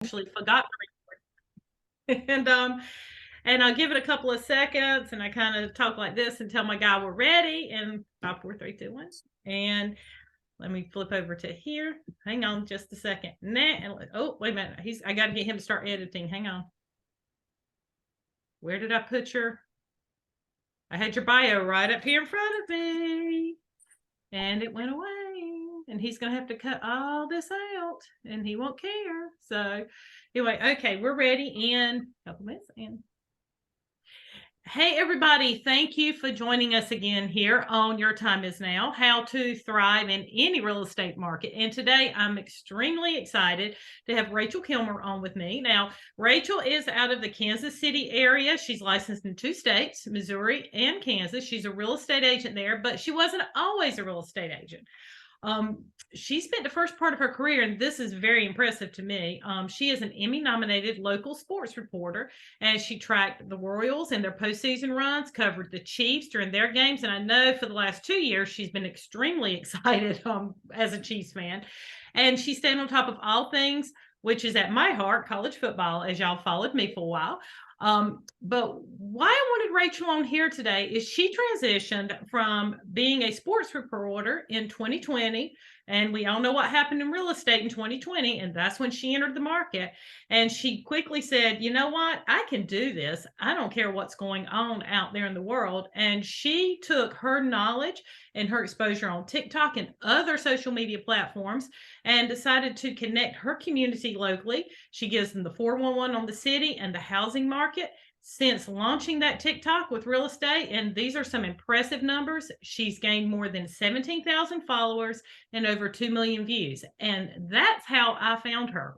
Actually forgot to record. And I'll give it a couple of seconds and I kind of talk like this and tell my guy we're ready. And 5, 4, 3, 2, 1. And let me flip over to here. Hang on just a second. Oh, wait a minute. I got to get him to start editing. Hang on. Where did I put I had your bio right up here in front of me. And it went away. And he's going to have to cut all this out and he won't care. So anyway, okay, we're ready in a couple minutes. And hey, everybody, thank you for joining us again here on Your Time Is Now, how to thrive in any real estate market. And today I'm extremely excited to have Rachel Kilmer on with me. Now, Rachel is out of the Kansas City area. She's licensed in 2 states, Missouri and Kansas. She's a real estate agent there, but she wasn't always a real estate agent. She spent the first part of her career, and this is very impressive to me. She is an Emmy-nominated local sports reporter, and she tracked the Royals and their postseason runs, covered the Chiefs during their games, and I know for the last 2 years she's been extremely excited as a Chiefs fan, and she stayed on top of all things, which is at my heart, college football, as y'all followed me for a while. But why I wanted Rachel on here today is she transitioned from being a sports reporter in 2020, and we all know what happened in real estate in 2020, and that's when she entered the market. And she quickly said, you know what, I can do this. I don't care what's going on out there in the world. And she took her knowledge and her exposure on TikTok and other social media platforms and decided to connect her community locally. She gives them the 411 on the city and the housing market. Since launching that TikTok with real estate, and these are some impressive numbers, she's gained more than 17,000 followers and over 2 million views. And that's how I found her.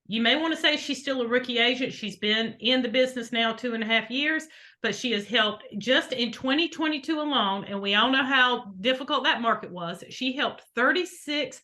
You may want to say she's still a rookie agent. She's been in the business now 2.5 years, but she has helped just in 2022 alone, and we all know how difficult that market was. She helped 36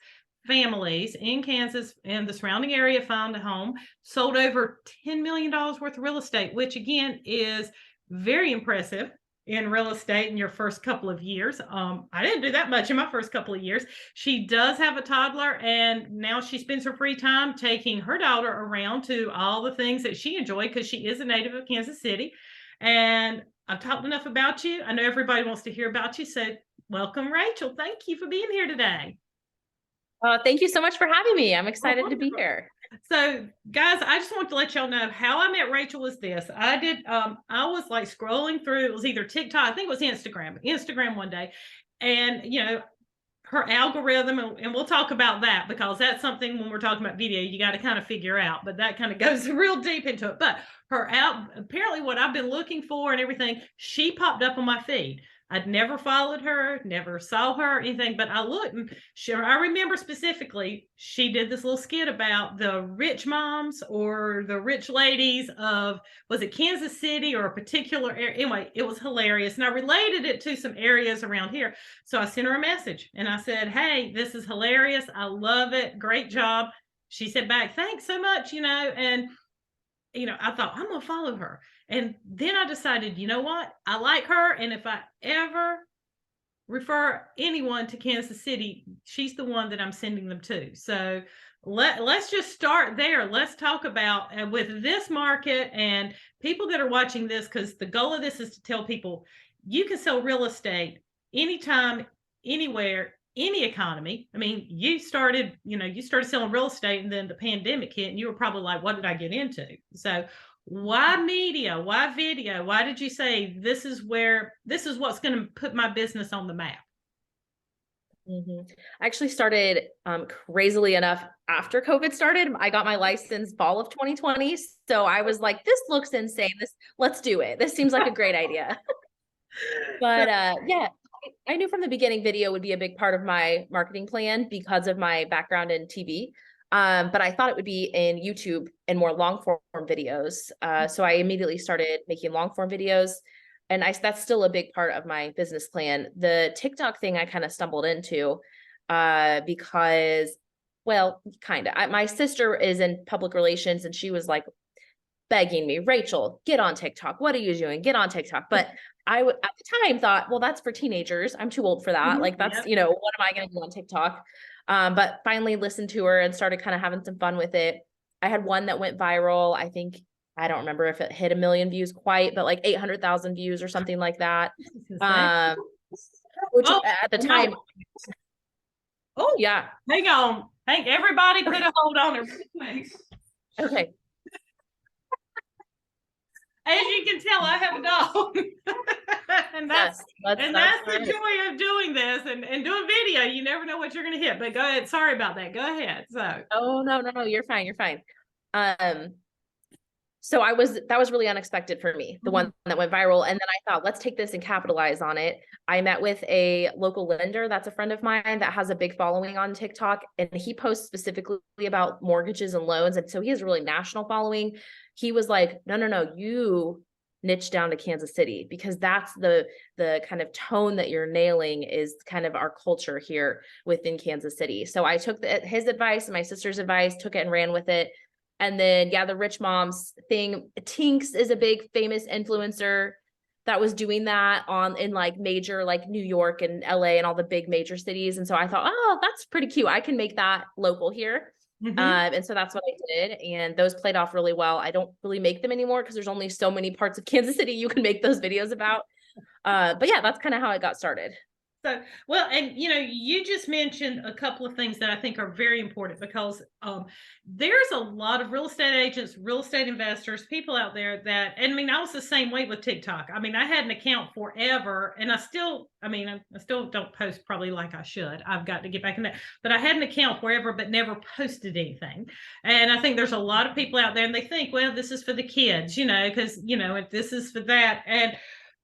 families in Kansas and the surrounding area find a home, sold over $10 million worth of real estate, which again is very impressive in real estate in your first couple of years. I didn't do that much in my first couple of years. She does have a toddler, and now she spends her free time taking her daughter around to all the things that she enjoyed because she is a native of Kansas City. And I've talked enough about you. I know everybody wants to hear about you. So welcome, Rachel. Thank you for being here today. Thank you so much for having me. I'm excited to be here. So guys, I just want to let y'all know how I met Rachel was this. I was like scrolling through, it was either TikTok, I think it was Instagram one day. And her algorithm, and we'll talk about that because that's something when we're talking about video, you got to kind of figure out, but that kind of goes real deep into it. But apparently what I've been looking for and everything, she popped up on my feed. I'd never followed her, never saw her, anything, but I looked and I remember specifically, she did this little skit about the rich moms or the rich ladies of, was it Kansas City or a particular area? Anyway, it was hilarious. And I related it to some areas around here. So I sent her a message and I said, hey, this is hilarious. I love it. Great job. She said back, thanks so much, and I thought I'm going to follow her. And then I decided, you know what? I like her. And if I ever refer anyone to Kansas City, she's the one that I'm sending them to. So let's just start there. Let's talk about with this market and people that are watching this, because the goal of this is to tell people you can sell real estate anytime, anywhere, any economy. I mean, you started selling real estate and then the pandemic hit and you were probably like, what did I get into? So why media? Why video? Why did you say this is what's going to put my business on the map? I actually started, crazily enough, after COVID started. I got my license fall of 2020. So I was like, this looks insane. Let's do it. This seems like a great idea. But yeah, I knew from the beginning video would be a big part of my marketing plan because of my background in TV. But I thought it would be in YouTube and more long form videos. So I immediately started making long form videos. And that's still a big part of my business plan. The TikTok thing I kind of stumbled into because, well, kind of. My sister is in public relations and she was like begging me, Rachel, get on TikTok. What are you doing? Get on TikTok. But I at the time thought, well, that's for teenagers. I'm too old for that. Like that's, what am I going to do on TikTok? But finally listened to her and started kind of having some fun with it. I had one that went viral. I think, I don't remember if it hit 1 million views quite, but like 800,000 views or something like that. Um, which Oh, at the time, no. Oh, yeah. hang on. Hang everybody put Okay. a hold on it real quick. Okay. As you can tell, I have a dog. and that's Yes, that's the right. joy of doing this and doing video. You never know what you're gonna hit. But go ahead. Sorry about that. Go ahead. So Oh, no, you're fine. You're fine. Um, so that was really unexpected for me, the one that went viral. And then I thought, let's take this and capitalize on it. I met with a local lender that's a friend of mine that has a big following on TikTok, and he posts specifically about mortgages and loans. And so he has a really national following. He was like, no, you niche down to Kansas City, because that's the kind of tone that you're nailing is kind of our culture here within Kansas City. So I took his advice and my sister's advice, took it and ran with it. And then, yeah, the rich moms thing, Tinks is a big famous influencer that was doing that in like major, like New York and LA and all the big major cities. And so I thought, oh, that's pretty cute. I can make that local here. And so that's what I did. And those played off really well. I don't really make them anymore because there's only so many parts of Kansas City you can make those videos about. But yeah, that's kind of how it got started. So, well, and you just mentioned a couple of things that I think are very important because there's a lot of real estate agents, real estate investors, people out there that, and I mean, I was the same way with TikTok. I mean, I had an account forever and I still don't post probably like I should. I've got to get back in that, but I had an account forever, but never posted anything. And I think there's a lot of people out there and they think, well, this is for the kids, because, if this is for that.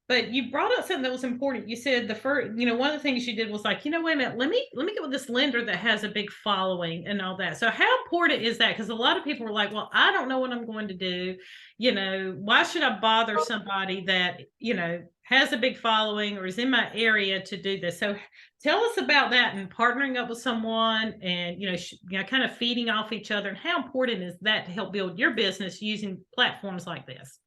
But you brought up something that was important. You said the first, one of the things you did was like, wait a minute, let me get with this lender that has a big following and all that. So how important is that? Because a lot of people were like, well, I don't know what I'm going to do. Why should I bother somebody that, has a big following or is in my area to do this? So tell us about that and partnering up with someone and, kind of feeding off each other. And how important is that to help build your business using platforms like this?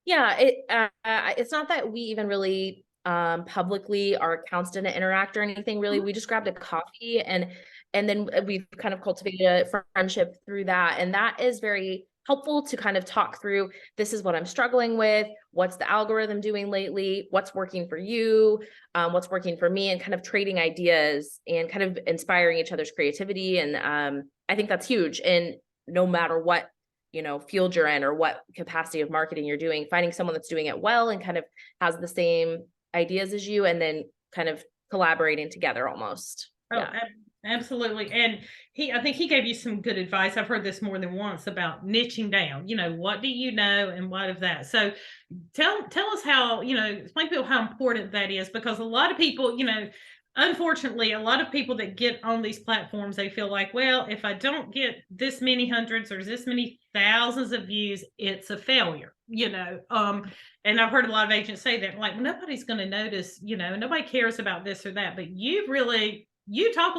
Yeah, it's not that we even really publicly our accounts didn't interact or anything really. We just grabbed a coffee and then we've kind of cultivated a friendship through that. And that is very helpful to kind of talk through, this is what I'm struggling with, what's the algorithm doing lately, what's working for you, what's working for me, and kind of trading ideas and kind of inspiring each other's creativity. And I think that's huge. And no matter what field you're in or what capacity of marketing you're doing, finding someone that's doing it well and kind of has the same ideas as you, and then kind of collaborating together almost. Oh, Yeah. Absolutely. And I think he gave you some good advice. I've heard this more than once about niching down, what do you know and what of that? So tell us how, explain to people how important that is, because a lot of people, unfortunately, a lot of people that get on these platforms, they feel like, well, if I don't get this many hundreds or this many thousands of views, it's a failure, and I've heard a lot of agents say that, like, well, nobody's going to notice, nobody cares about this or that, but you talk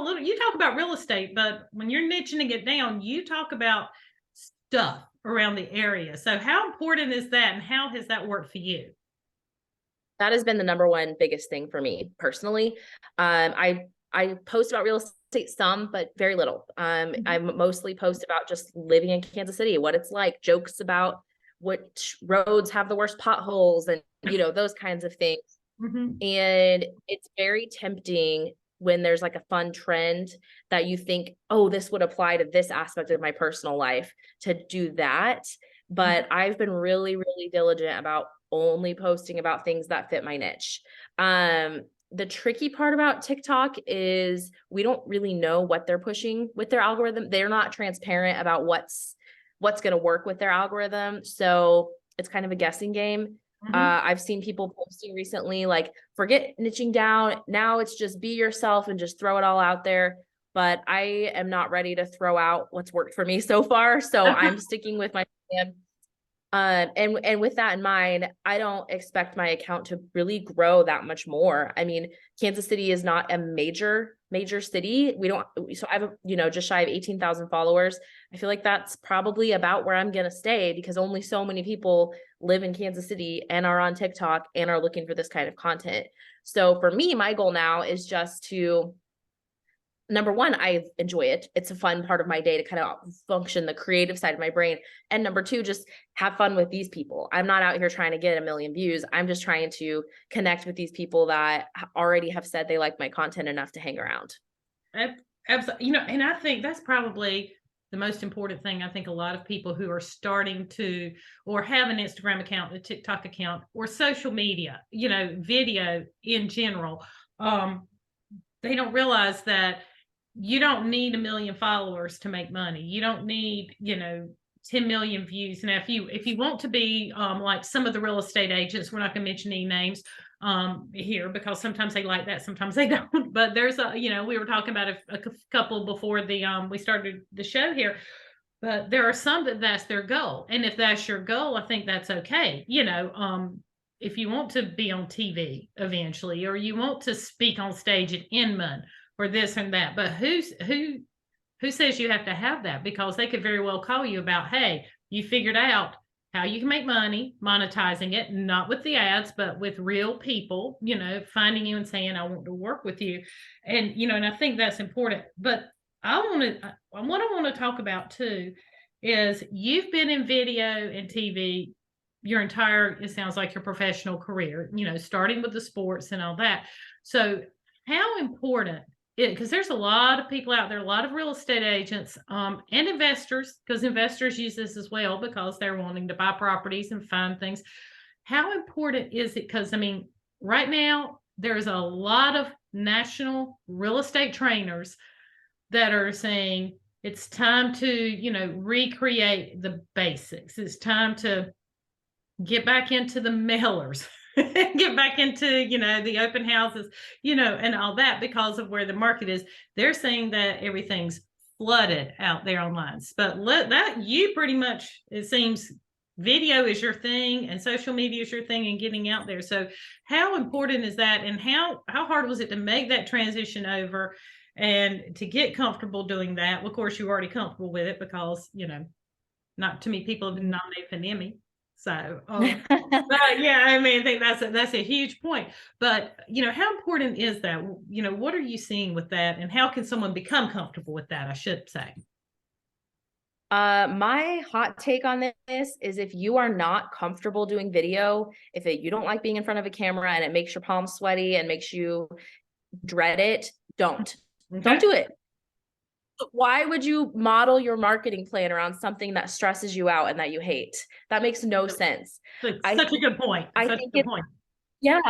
about real estate, but when you're niching it down, you talk about stuff around the area. So how important is that and how has that worked for you? That has been the number one biggest thing for me personally. I post about real estate some, but very little. I mostly post about just living in Kansas City, what it's like, jokes about which roads have the worst potholes and, those kinds of things. And it's very tempting when there's like a fun trend that you think, oh, this would apply to this aspect of my personal life, to do that. But I've been really, really diligent about only posting about things that fit my niche. The tricky part about TikTok is we don't really know what they're pushing with their algorithm. They're not transparent about what's going to work with their algorithm. So it's kind of a guessing game. I've seen people posting recently, like, forget niching down. Now it's just be yourself and just throw it all out there. But I am not ready to throw out what's worked for me so far. So I'm sticking with my plan. And with that in mind, I don't expect my account to really grow that much more. I mean, Kansas City is not a major city. So I have, just shy of 18,000 followers. I feel like that's probably about where I'm going to stay because only so many people live in Kansas City and are on TikTok and are looking for this kind of content. So for me, my goal now is just to number one, I enjoy it. It's a fun part of my day to kind of function the creative side of my brain. And number two, just have fun with these people. I'm not out here trying to get a million views. I'm just trying to connect with these people that already have said they like my content enough to hang around. Absolutely. You know, and I think that's probably the most important thing. I think a lot of people who are starting to, or have an Instagram account, a TikTok account, or social media, you know, video in general, they don't realize that you don't need a million followers to make money. You don't need, you know, 10 million views. Now, if you want to be like some of the real estate agents, we're not going to mention any names here because sometimes they like that, sometimes they don't. But there's a, you know, we were talking about a couple before the we started the show here. But there are some that's their goal. And if that's your goal, I think that's okay. You know, if you want to be on TV eventually, or you want to speak on stage at Inman or this and that, but who says you have to have that? Because they could very well call you about, hey, you figured out how you can make money monetizing it, not with the ads, but with real people, you know, finding you and saying, I want to work with you. And, you know, and I think that's important. But what I want to talk about too is you've been in video and TV your entire, it sounds like, your professional career, you know, starting with the sports and all that. So how important because there's a lot of people out there, a lot of real estate agents and investors, because investors use this as well because they're wanting to buy properties and find things. How important is it? Because I mean, right now there's a lot of national real estate trainers that are saying it's time to, you know, recreate the basics. It's time to get back into the mailers. Get back into, you know, the open houses, you know, and all that because of where the market is. They're saying that everything's flooded out there online. But that you pretty much, it seems, video is your thing and social media is your thing and getting out there. So how important is that, and how hard was it to make that transition over and to get comfortable doing that? Well, of course, you're already comfortable with it because, you know, not too many people have been nominated for an Emmy. So, but yeah, I mean, I think that's a huge point. But you know, how important is that? You know, what are you seeing with that, and how can someone become comfortable with that? I should say. My hot take on this is if you are not comfortable doing video, you don't like being in front of a camera and it makes your palms sweaty and makes you dread it, don't do it. Why would you model your marketing plan around something that stresses you out and that you hate? That makes no sense. Such a good point. I think a good point. Yeah.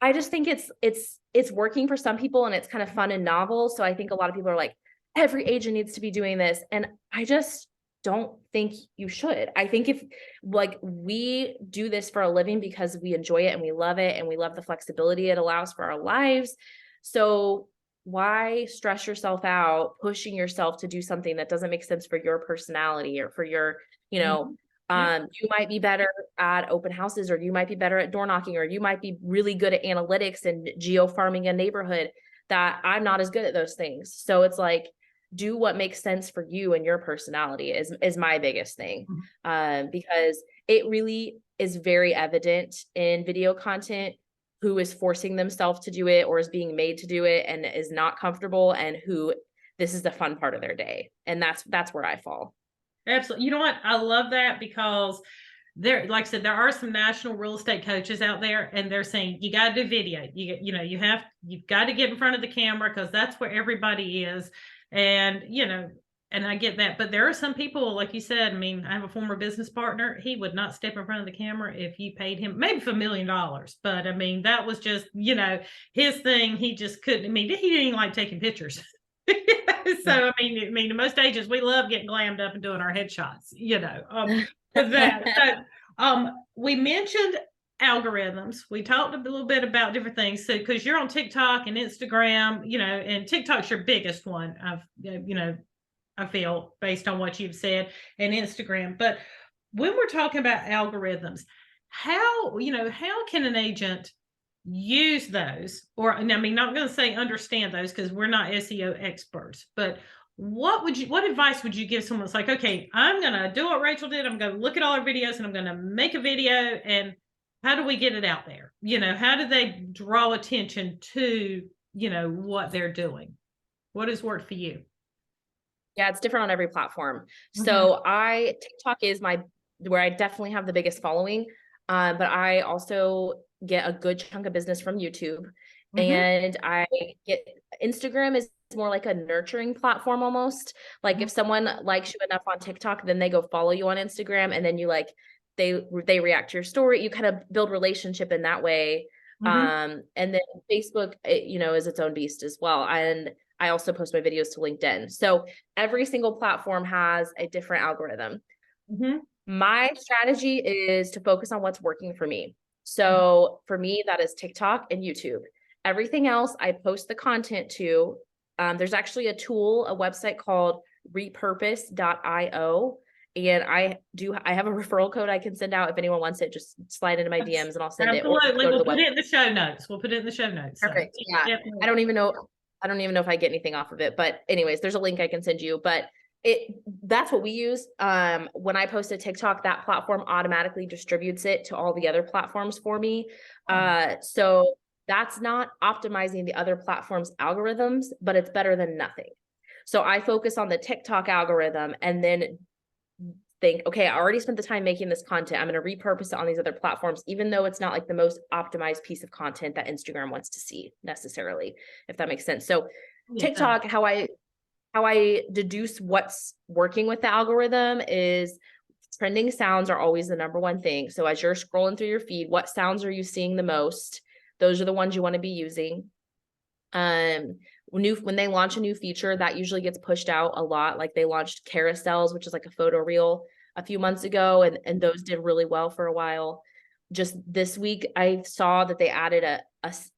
I just think it's working for some people and it's kind of fun and novel. So I think a lot of people are like, every agent needs to be doing this. And I just don't think you should. I think if like we do this for a living because we enjoy it and we love it and we love the flexibility it allows for our lives. So why stress yourself out pushing yourself to do something that doesn't make sense for your personality or for your, you know, you might be better at open houses, or you might be better at door knocking, or you might be really good at analytics and geo farming a neighborhood that I'm not as good at those things. So it's like, do what makes sense for you and your personality is my biggest thing. Because it really is very evident in video content who is forcing themselves to do it or is being made to do it and is not comfortable, and who this is the fun part of their day. And that's where I fall. Absolutely. You know what? I love that because there, like I said, there are some national real estate coaches out there and they're saying, you got to do video. You know, you've got to get in front of the camera because that's where everybody is. And, you know, and I get that, but there are some people, like you said, I mean, I have a former business partner. He would not step in front of the camera if you paid him maybe for $1 million. But I mean, that was just, you know, his thing. He just couldn't, I mean, he didn't even like taking pictures. So, I mean, most agents, we love getting glammed up and doing our headshots, you know, with that. So, we mentioned algorithms. We talked a little bit about different things. So, because you're on TikTok and Instagram, you know, and TikTok's your biggest one. I feel, based on what you've said, and Instagram. But when we're talking about algorithms, how can an agent use those? Or, I mean, not going to say understand those because we're not SEO experts, but what advice would you give someone that's like, okay, I'm going to do what Rachel did. I'm going to look at all our videos and I'm going to make a video. And how do we get it out there? You know, how do they draw attention to, you know, what they're doing? What has worked for you? Yeah, it's different on every platform. Mhm. So TikTok is where I definitely have the biggest following. But I also get a good chunk of business from YouTube. Mhm. And I get Instagram is more like a nurturing platform almost. Like if someone likes you enough on TikTok, then they go follow you on Instagram, and then you like they react to your story. You kind of build relationship in that way. Mhm. And then Facebook, is its own beast as well. And I also post my videos to LinkedIn. So every single platform has a different algorithm. Mhm. My strategy is to focus on what's working for me. Mhm. So for me, that is TikTok and YouTube. Everything else I post the content to. There's actually a tool, a website called repurpose.io. And I have a referral code I can send out if anyone wants it. Just slide into my DMs and I'll send it, or you can Absolutely. go to We'll the put website. it in the show notes. We'll put it in the show notes. So Perfect. Yeah. definitely. I don't even know. I don't even know if I get anything off of it, but anyways, there's a link I can send you, but that's what we use. When I post a TikTok, that platform automatically distributes it to all the other platforms for me. So that's not optimizing the other platforms' algorithms, but it's better than nothing. So I focus on the TikTok algorithm and then think, okay, I already spent the time making this content. I'm going to repurpose it on these other platforms, even though it's not like the most optimized piece of content that Instagram wants to see necessarily, if that makes sense. So Yeah. TikTok, how I deduce what's working with the algorithm is trending sounds are always the number one thing. So as you're scrolling through your feed, what sounds are you seeing the most? Those are the ones you want to be using. When they launch a new feature, that usually gets pushed out a lot. Like they launched carousels, which is like a photo reel a few months ago, and those did really well for a while. Just this week, I saw that they added a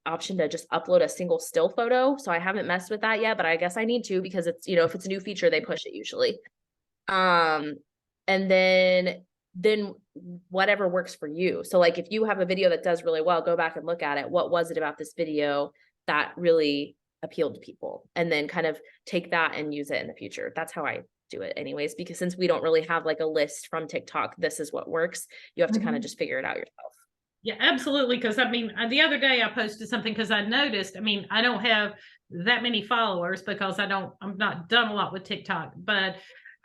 option to just upload a single still photo. So I haven't messed with that yet, but I guess I need to, because it's, if it's a new feature, they push it usually. Um, and then whatever works for you. So like if you have a video that does really well, go back and look at it. What was it about this video that really appealed to people? And then kind of take that and use it in the future. That's how I do it anyways, because since we don't really have like a list from TikTok, this is what works. You have to kind of just figure it out yourself. Yeah, absolutely. Because I mean, the other day I posted something because I noticed, I mean, I don't have that many followers because I'm not done a lot with TikTok, but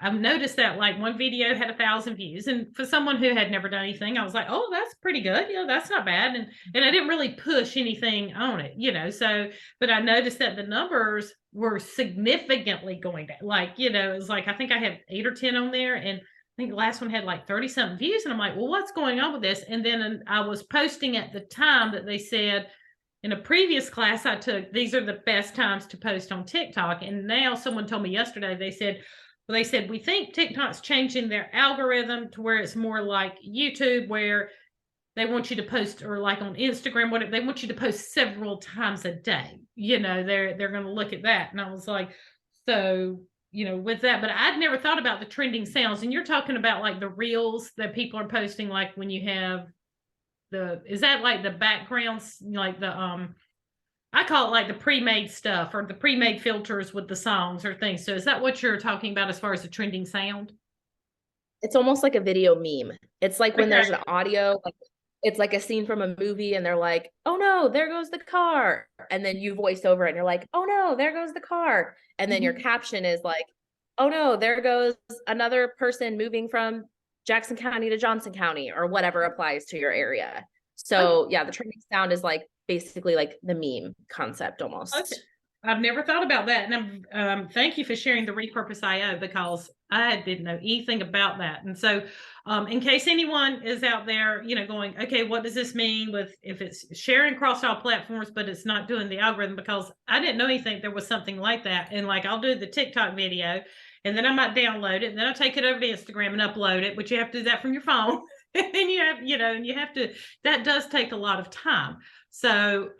I've noticed that like one video had 1,000 views. And for someone who had never done anything, I was like, oh, that's pretty good. That's not bad. And I didn't really push anything on it. So, but I noticed that the numbers were significantly going down. Like, it was like, I think I had 8 or 10 on there. And I think the last one had like 30 something views. And I'm like, well, what's going on with this? And then I was posting at the time that they said in a previous class I took, these are the best times to post on TikTok. And now someone told me yesterday, they said, we think TikTok's changing their algorithm to where it's more like YouTube, where they want you to post, or like on Instagram, what they want you to post several times a day. They're going to look at that. And I was like, so with that, but I'd never thought about the trending sounds. And you're talking about like the reels that people are posting, like when you have is that like the backgrounds, like I call it like the pre-made stuff, or the pre-made filters with the songs or things. So is that what you're talking about as far as the trending sound? It's almost like a video meme. It's like when Okay. there's an audio, like it's like a scene from a movie and they're like, oh no, there goes the car. And then you voice over it and you're like, oh no, there goes the car. And then your caption is like, oh no, there goes another person moving from Jackson County to Johnson County, or whatever applies to your area. Okay. So yeah, the trending sound is like basically like the meme concept Okay. almost. I've never thought about that. And thank you for sharing the Repurpose IO, because I didn't know anything about that. And so in case anyone is out there, going, okay, what does this mean with if it's sharing across all platforms, but it's not doing the algorithm? Because I didn't know anything there was something like that. And like I'll do the TikTok video and then I might download it, and then I'll take it over to Instagram and upload it, but you have to do that from your phone. And you have, and you have to, that does take a lot of time. So,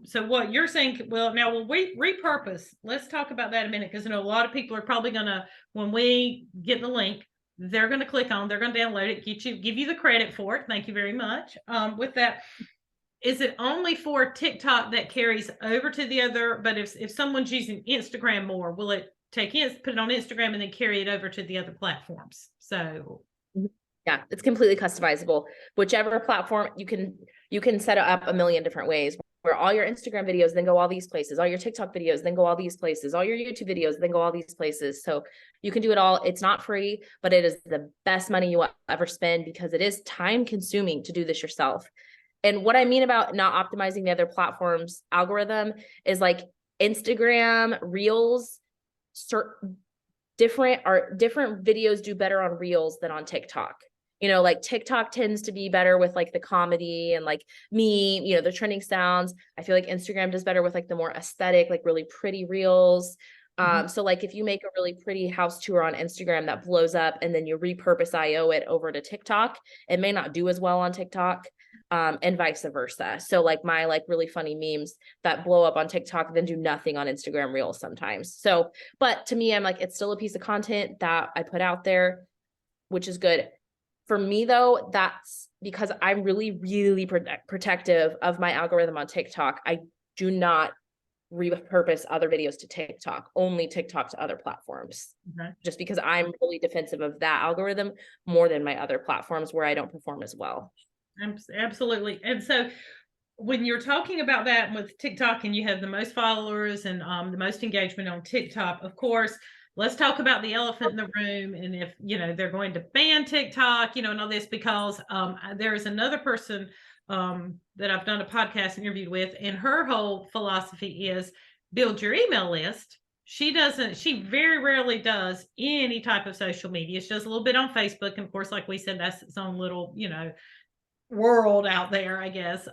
so what you're saying, well, now we'll repurpose. Let's talk about that a minute, because I know a lot of people are probably gonna, when we get the link, they're gonna click on, they're gonna download it, give you the credit for it. Thank you very much. With that, is it only for TikTok that carries over to the other? But if someone's using Instagram more, will it put it on Instagram and then carry it over to the other platforms? So Yeah, it's completely customizable. Whichever platform you can set it up a million different ways. where all your Instagram videos then go all these places, all your TikTok videos then go all these places, all your YouTube videos then go all these places. So you can do it all. It's not free, but it is the best money you will ever spend because it is time consuming to do this yourself. And what I mean about not optimizing the other platforms algorithm is like Instagram Reels, different videos do better on Reels than on TikTok. You know, like TikTok tends to be better with like the comedy and like me, you know, the trending sounds. I feel like Instagram does better with like the more aesthetic, like really pretty Reels. So like if you make a really pretty house tour on Instagram that blows up and then you repurpose IO it over to TikTok, it may not do as well on TikTok. And vice versa. So like my like really funny memes that blow up on TikTok then do nothing on Instagram Reels sometimes. So, but to me, I'm like, it's still a piece of content that I put out there, which is good. For me though, that's because I'm really, really protective of my algorithm on TikTok. I do not repurpose other videos to TikTok, only TikTok to other platforms. Just because I'm really defensive of that algorithm more than my other platforms where I don't perform as well. Absolutely. And so when you're talking about that with TikTok and you have the most followers and the most engagement on TikTok, of course, let's talk about the elephant in the room. And if, you know, they're going to ban TikTok, you know, and all this, because there is another person that I've done a podcast interview with, and her whole philosophy is build your email list. She very rarely does any type of social media. She does a little bit on Facebook. And of course, like we said, that's its own little, you know, world out there, I guess.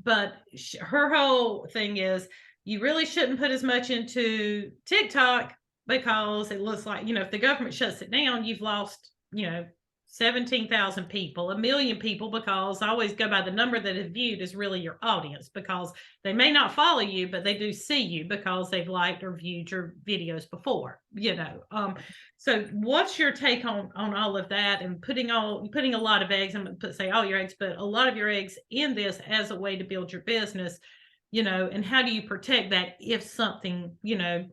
But her whole thing is you really shouldn't put as much into TikTok because it looks like, you know, if the government shuts it down, you've lost, you know, 17,000 people, 1,000,000 people, because I always go by the number that is viewed is really your audience, because they may not follow you, but they do see you because they've liked or viewed your videos before, you know. So what's your take on all of that, and putting a lot of eggs, I'm going to say all your eggs, but a lot of your eggs in this as a way to build your business, you know, and how do you protect that if something, you know,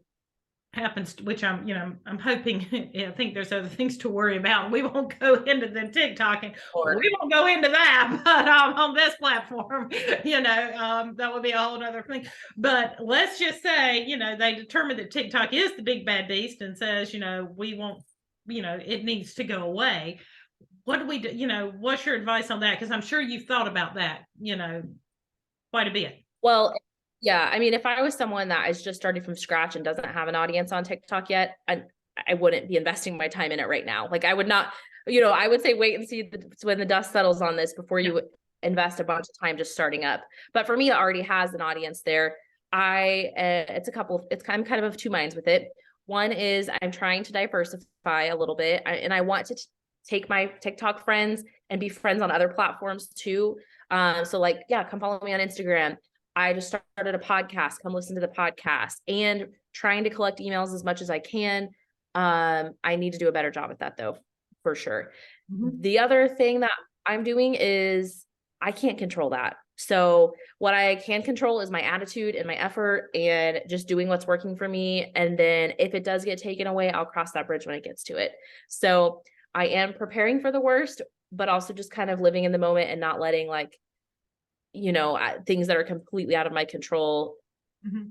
happens, which I'm, you know, I'm hoping, I think there's other things to worry about. We won't go into the TikTok and we won't go into that, but on this platform, you know, that would be a whole other thing. But let's just say, you know, they determine that TikTok is the big bad beast and says, you know, we won't, you know, it needs to go away. What do we do? You know, what's your advice on that? Because I'm sure you've thought about that, you know, quite a bit. Well, yeah, I mean, if I was someone that is just starting from scratch and doesn't have an audience on TikTok yet, I wouldn't be investing my time in it right now. Like I would not, you know, I would say wait and see when the dust settles on this before you invest a bunch of time just starting up. But for me, it already has an audience there. I'm kind of two minds with it. One is I'm trying to diversify a little bit, and I want to take my TikTok friends and be friends on other platforms too. So like, yeah, come follow me on Instagram. I just started a podcast. Come listen to the podcast, and trying to collect emails as much as I can. I need to do a better job at that though, for sure. The other thing that I'm doing is I can't control that. So what I can control is my attitude and my effort and just doing what's working for me. And then if it does get taken away, I'll cross that bridge when it gets to it. So I am preparing for the worst, but also just kind of living in the moment and not letting like, you know, things that are completely out of my control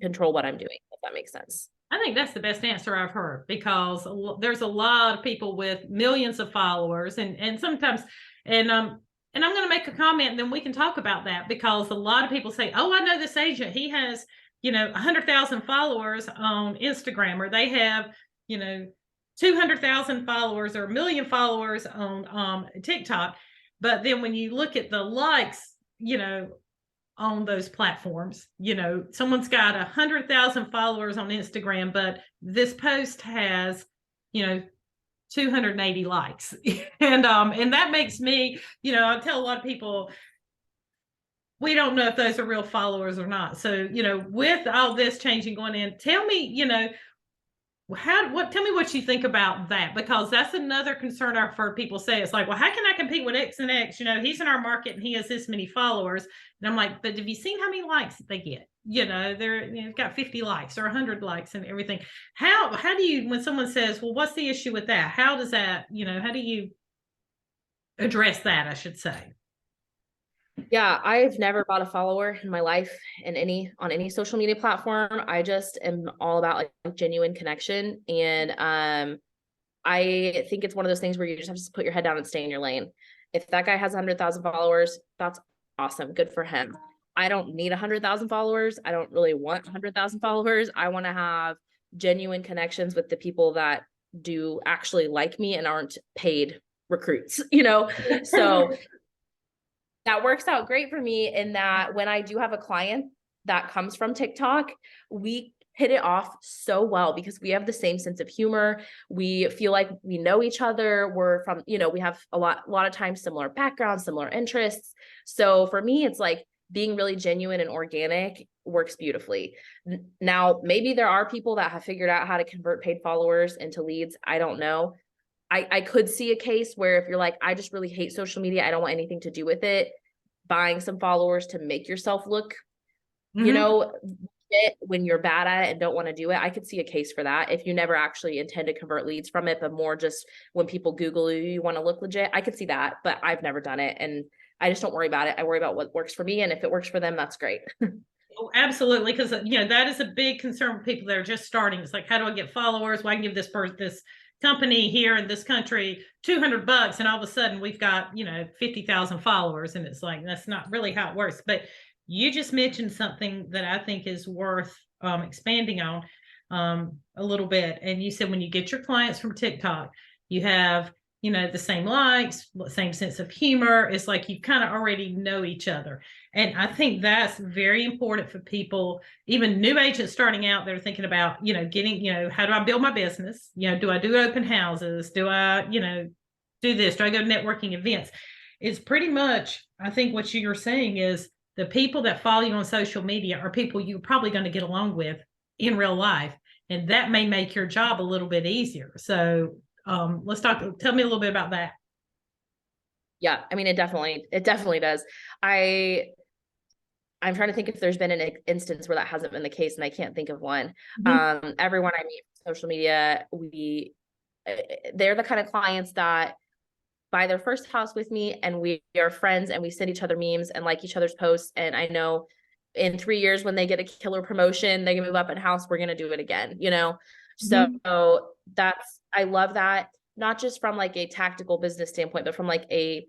control what I'm doing, if that makes sense. I think that's the best answer I've heard, because there's a lot of people with millions of followers, and sometimes, and I'm going to make a comment and then we can talk about that, because a lot of people say, oh, I know this agent, he has, you know, 100,000 followers on Instagram, or they have, you know, 200,000 followers or 1,000,000 followers on TikTok. But then when you look at the likes, you know, on those platforms, you know, someone's got 100,000 followers on Instagram, but this post has, you know, 280 likes. And that makes me, you know, I tell a lot of people, we don't know if those are real followers or not. So, you know, with all this changing going in, tell me, you know, tell me what you think about that, because that's another concern I've heard people say. It's like, well, how can I compete with X and X? You know, he's in our market and he has this many followers. And I'm like, but have you seen how many likes they get? You know, they've got 50 likes or 100 likes and everything. How do you, when someone says, well, what's the issue with that? How does that, you know, how do you address that, I should say? Yeah, I've never bought a follower in my life on any social media platform. I just am all about like genuine connection. And I think it's one of those things where you just have to put your head down and stay in your lane. If that guy has 100,000 followers, that's awesome. Good for him. I don't need 100,000 followers. I don't really want 100,000 followers. I want to have genuine connections with the people that do actually like me and aren't paid recruits, you know? So that works out great for me in that when I do have a client that comes from TikTok, we hit it off so well because we have the same sense of humor. We feel like we know each other. We're from, you know, we have a lot of times similar backgrounds, similar interests. So for me, it's like being really genuine and organic works beautifully. Now, maybe there are people that have figured out how to convert paid followers into leads. I don't know. I could see a case where if you're like, I just really hate social media, I don't want anything to do with it, buying some followers to make yourself look, you Mm-hmm. know, when you're bad at it and don't want to do it. I could see a case for that if you never actually intend to convert leads from it, but more just when people Google you, you want to look legit. I could see that, but I've never done it. And I just don't worry about it. I worry about what works for me. And if it works for them, that's great. Oh, absolutely, because you know that is a big concern with people that are just starting. It's like, how do I get followers? Well, I can give this person, this company here in this country, $200, and all of a sudden we've got 50,000 followers, and it's like that's not really how it works. But you just mentioned something that I think is worth expanding on a little bit, and you said when you get your clients from TikTok, you have the same likes, same sense of humor. It's like you kind of already know each other. And I think that's very important for people, even new agents starting out. They're thinking about, getting, how do I build my business? Do I do open houses? Do I, do this? Do I go to networking events? It's pretty much, I think what you're saying is the people that follow you on social media are people you're probably going to get along with in real life. And that may make your job a little bit easier. So tell me a little bit about that. Yeah. I mean, it definitely does. I'm trying to think if there's been an instance where that hasn't been the case, and I can't think of one. Mm-hmm. Everyone I meet on social media, they're the kind of clients that buy their first house with me, and we are friends, and we send each other memes and like each other's posts. And I know in 3 years when they get a killer promotion, they can move up in house, we're gonna do it again, you know? So Mm-hmm. I love that, not just from like a tactical business standpoint, but from like a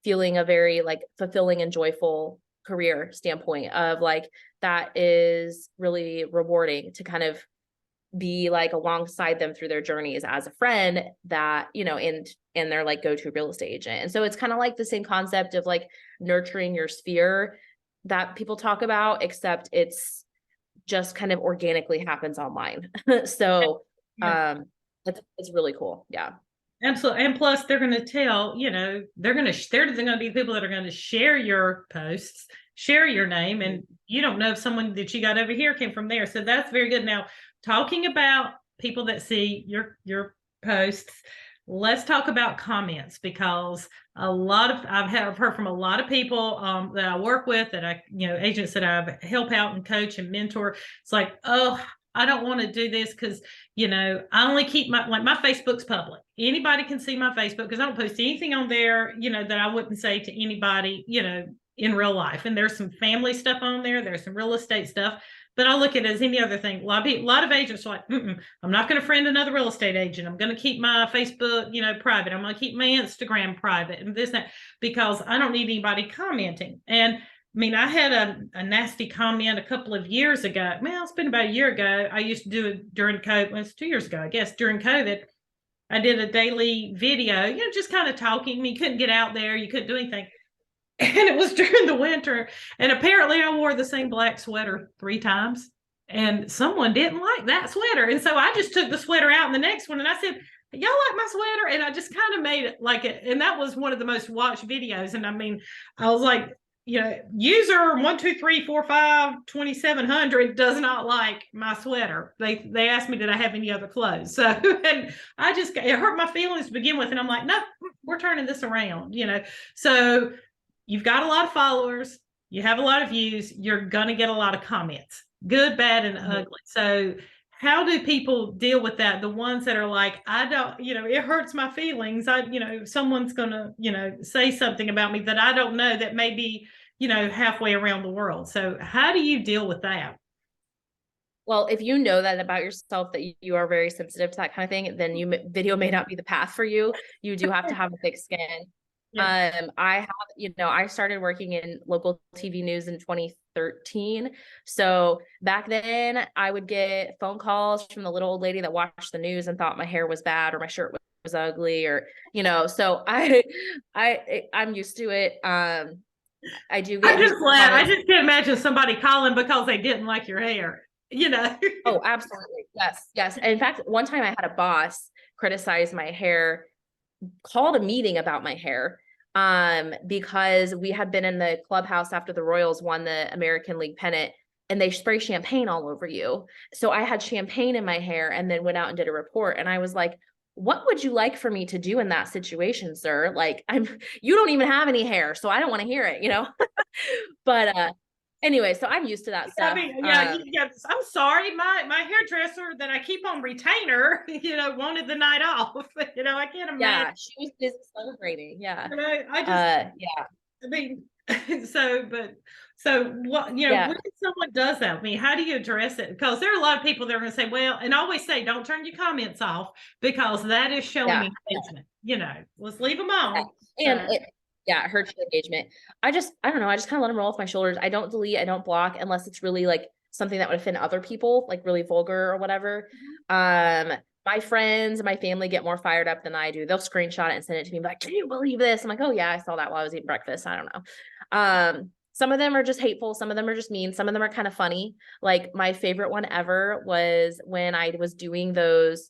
feeling a very like fulfilling and joyful career standpoint of like that is really rewarding to kind of be like alongside them through their journeys as a friend that and they're like go-to real estate agent. And so it's kind of like the same concept of like nurturing your sphere that people talk about, except it's just kind of organically happens online. So Yeah. it's really cool. Yeah. Absolutely. And plus they're going to tell, they're going to be people that are going to share your posts, share your name, and you don't know if someone that you got over here came from there. So that's very good. Now, talking about people that see your posts, let's talk about comments, because I've heard from a lot of people that I work with, that agents that I help out and coach and mentor. It's like, oh, I don't want to do this because I only keep my Facebook's public. Anybody can see my Facebook because I don't post anything on there, that I wouldn't say to anybody, in real life. And there's some family stuff on there. There's some real estate stuff, but I look at it as any other thing. A lot of agents are like, I'm not going to friend another real estate agent. I'm going to keep my Facebook, private. I'm going to keep my Instagram private and this, that, because I don't need anybody commenting. And I mean, I had a nasty comment a couple of years ago. Well, it's been about a year ago. I used to do it during COVID. Well, it's 2 years ago, I guess, during COVID. I did a daily video, just kind of talking. I mean, you couldn't get out there. You couldn't do anything. And it was during the winter. And apparently I wore the same black sweater 3 times. And someone didn't like that sweater. And so I just took the sweater out in the next one and I said, y'all like my sweater? And I just kind of made it like it. And that was one of the most watched videos. And I mean, I was like, user 123452700 does not like my sweater. They asked me, did I have any other clothes? So, and it hurt my feelings to begin with. And I'm like, no, we're turning this around, So you've got a lot of followers, you have a lot of views, you're going to get a lot of comments, good, bad, and ugly. So how do people deal with that? The ones that are like, I don't, it hurts my feelings. Someone's gonna, say something about me that I don't know that may be, halfway around the world. So how do you deal with that? Well, if you know that about yourself, that you are very sensitive to that kind of thing, then video may not be the path for you. You do have to have a thick skin. Yeah. I started working in local TV news in 2013. So back then I would get phone calls from the little old lady that watched the news and thought my hair was bad or my shirt was ugly, or, so I'm used to it. I do get I just laugh. I comments. just can't imagine somebody calling because they didn't like your hair. Oh, absolutely. Yes. Yes. And in fact, one time I had a boss criticize my hair, called a meeting about my hair, because we had been in the clubhouse after the Royals won the American League pennant, and they spray champagne all over you. So I had champagne in my hair and then went out and did a report. And I was like, what would you like for me to do in that situation, sir? Like, you don't even have any hair, so I don't want to hear it, But anyway, so I'm used to that I stuff. mean, yeah, I'm sorry, my hairdresser that I keep on retainer, wanted the night off. I can't imagine. Yeah, she was busy celebrating. Yeah. I just, Yeah. I mean, so what, Yeah. when someone does that, I mean, how do you address it? Because there are a lot of people that are going to say, well, and I always say, don't turn your comments off, because that is showing engagement. Let's leave them on. And it hurts your engagement. I don't know. I just kind of let them roll off my shoulders. I don't delete, I don't block unless it's really like something that would offend other people, like really vulgar or whatever. My friends and my family get more fired up than I do. They'll screenshot it and send it to me, like, can you believe this? I'm like, oh yeah, I saw that while I was eating breakfast. I don't know. Some of them are just hateful. Some of them are just mean. Some of them are kind of funny. Like my favorite one ever was when I was doing those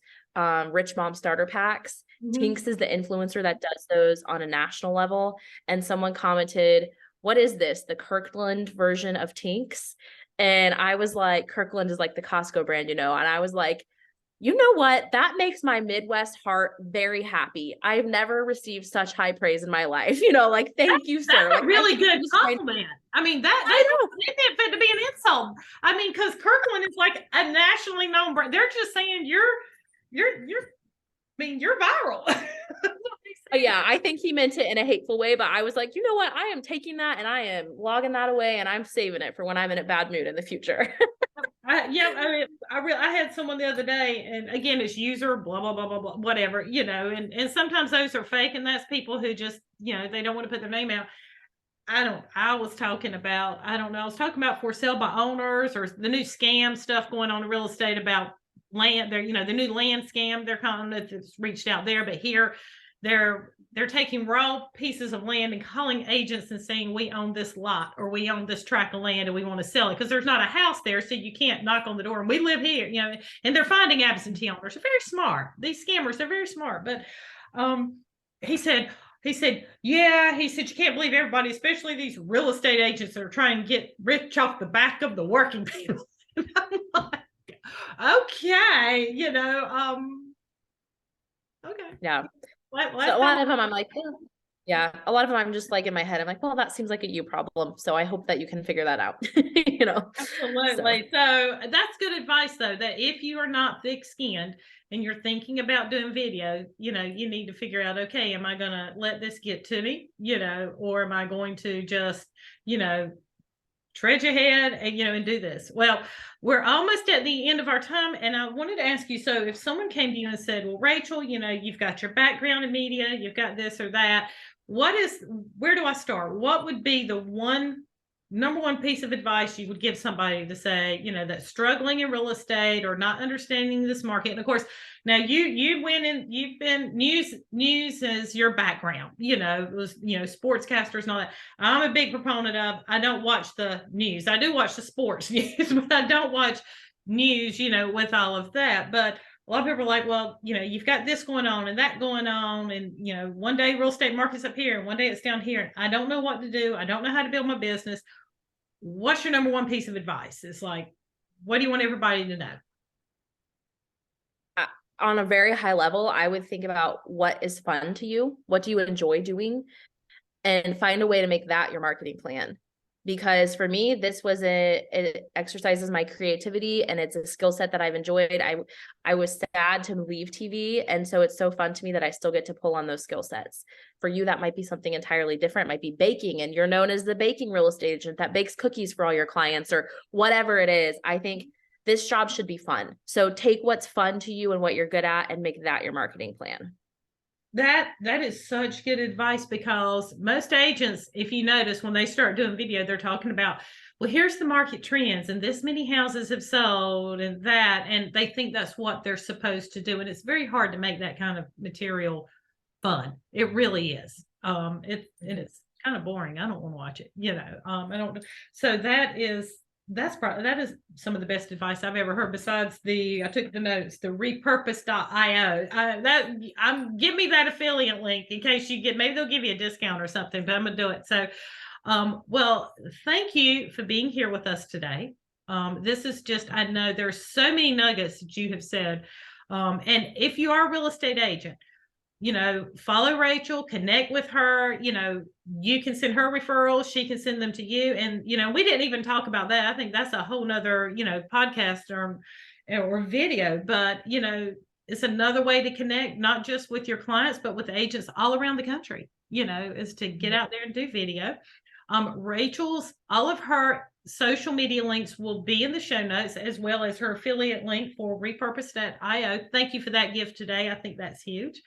rich mom starter packs. Tinks is the influencer that does those on a national level. And someone commented, what is this? The Kirkland version of Tinks? And I was like, Kirkland is like the Costco brand, And I was like, you know what? That makes my Midwest heart very happy. I've never received such high praise in my life. Like, thank you, sir. That's Like, a really good compliment. I mean, I know. they didn't fit to be an insult. I mean, because Kirkland is like a nationally known brand. They're just saying you're viral. Yeah, I think he meant it in a hateful way, but I was like, you know what? I am taking that and I am logging that away and I'm saving it for when I'm in a bad mood in the future. I mean, I had someone the other day, and again, it's user blah blah blah blah blah whatever, and sometimes those are fake, and that's people who just they don't want to put their name out. I was talking about, I don't know, I was talking about for sale by owners or the new scam stuff going on in real estate about land. There, the new land scam they're calling it, that's reached out there, but here they're taking raw pieces of land and calling agents and saying, we own this lot or we own this tract of land and we want to sell it, because there's not a house there, so you can't knock on the door and we live here, and they're finding absentee owners. They're very smart, these scammers, they're very smart. But he said, yeah, he said, you can't believe everybody, especially these real estate agents that are trying to get rich off the back of the working people. And I'm like, okay, okay. Yeah. So a lot of them I'm like, yeah, a lot of them I'm just like in my head, I'm like, well, that seems like a you problem. So I hope that you can figure that out. Absolutely. So that's good advice, though, that if you are not thick skinned and you're thinking about doing video, you need to figure out, okay, am I going to let this get to me, or am I going to just, tread ahead and and do this? Well, we're almost at the end of our time, and I wanted to ask you, so if someone came to you and said, well, Rachel, you've got your background in media, you've got this or that, where do I start? What would be the number one piece of advice you would give somebody to say, that's struggling in real estate or not understanding this market? And of course, now you've been news is your background, it was, sportscasters and all that. I'm a big proponent of, I don't watch the news. I do watch the sports news, but I don't watch news, with all of that. But a lot of people are like, well, you've got this going on and that going on. And, one day real estate market's up here and one day it's down here. I don't know what to do. I don't know how to build my business. What's your number one piece of advice? It's like, what do you want everybody to know? On a very high level, I would think about what is fun to you. What do you enjoy doing? And find a way to make that your marketing plan. because for me, this was it exercises my creativity, and it's a skill set that I've enjoyed. I was sad to leave TV. And so it's so fun to me that I still get to pull on those skill sets. For you, that might be something entirely different. It might be baking, and you're known as the baking real estate agent that bakes cookies for all your clients, or whatever it is. I think this job should be fun. So take what's fun to you and what you're good at and make that your marketing plan. That is such good advice, because most agents, if you notice, when they start doing video, they're talking about, well, here's the market trends and this many houses have sold and that, and they think that's what they're supposed to do. And it's very hard to make that kind of material fun. It really is. It's kind of boring. I don't want to watch it, I don't. So that is some of the best advice I've ever heard, besides I took the notes, the repurpose.io. Give me that affiliate link in case maybe they'll give you a discount or something, but I'm gonna do it. So well, thank you for being here with us today. This is just, I know there's so many nuggets that you have said. And if you are a real estate agent, follow Rachel, connect with her. You can send her referrals, she can send them to you. And, we didn't even talk about that. I think that's a whole nother, podcast or video, but, it's another way to connect, not just with your clients, but with agents all around the country, is to get out there and do video. All of her social media links will be in the show notes, as well as her affiliate link for repurpose.io. Thank you for that gift today. I think that's huge.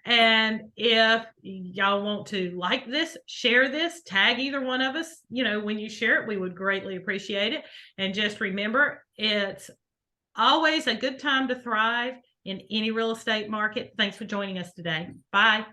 And if y'all want to like this, share this, tag either one of us, when you share it, we would greatly appreciate it. And just remember, it's always a good time to thrive in any real estate market. Thanks for joining us today. Bye.